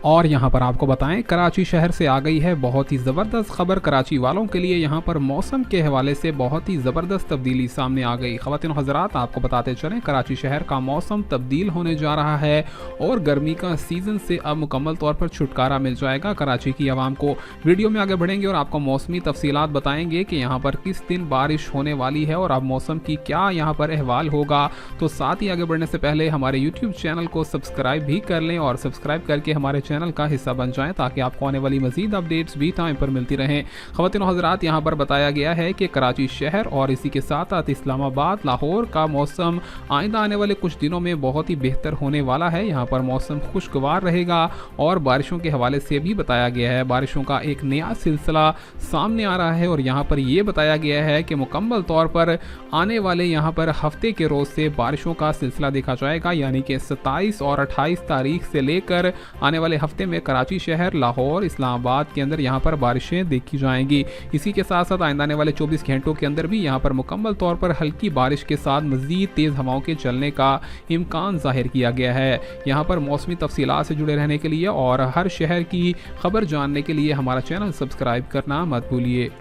اور यहाँ पर आपको बताएं कराची शहर से आ गई है बहुत ही ज़बरदस्त खबर। कराची वालों के लिए यहाँ पर मौसम के हवाले से बहुत ही ज़बरदस्त तब्दीली सामने आ गई। ख़वातीन हज़रात, आपको बताते चलें कराची शहर का मौसम तब्दील होने जा रहा है और गर्मी का सीज़न से अब मुकम्मल तौर पर छुटकारा मिल जाएगा कराची की आवाम को। वीडियो में आगे बढ़ेंगे और आपको मौसमी तफसीलात बताएंगे कि यहाँ पर किस दिन बारिश होने वाली है और अब मौसम की क्या यहाँ पर अहवाल होगा। तो साथ ही आगे बढ़ने से पहले हमारे यूट्यूब चैनल को सब्सक्राइब भी कर लें और सब्सक्राइब करके हमारे चैनल का हिस्सा बन जाएं ताकि आपको आने वाली मजीद अपडेट्स भी टाइम पर मिलती रहें। ख़वातीन हज़रात, यहाँ पर बताया गया है कि कराची शहर और इसी के साथ साथ इस्लामाबाद, लाहौर का मौसम आइंदा आने वाले कुछ दिनों में बहुत ही बेहतर होने वाला है। यहाँ पर मौसम खुशगवार रहेगा और बारिशों के हवाले से भी बताया गया है बारिशों का एक नया सिलसिला सामने आ रहा है और यहाँ पर यह बताया गया है कि मुकम्मल तौर पर आने वाले यहाँ पर हफ्ते के रोज़ से बारिशों का सिलसिला देखा जाएगा, यानी कि 27 और 28 तारीख से लेकर आने वाले हफ्ते में कराची शहर, लाहौर, इस्लामाबाद के अंदर यहाँ पर बारिशें देखी जाएंगी। इसी के साथ साथ आइंदा आने वाले 24 घंटों के अंदर भी यहाँ पर मुकम्मल तौर पर हल्की बारिश के साथ मज़ीद तेज़ हवाओं के चलने का इम्कान ज़ाहिर किया गया है। यहाँ पर मौसमी तफसीलात से जुड़े रहने के लिए और हर शहर की खबर जानने के लिए हमारा चैनल सब्सक्राइब करना मत भूलिए।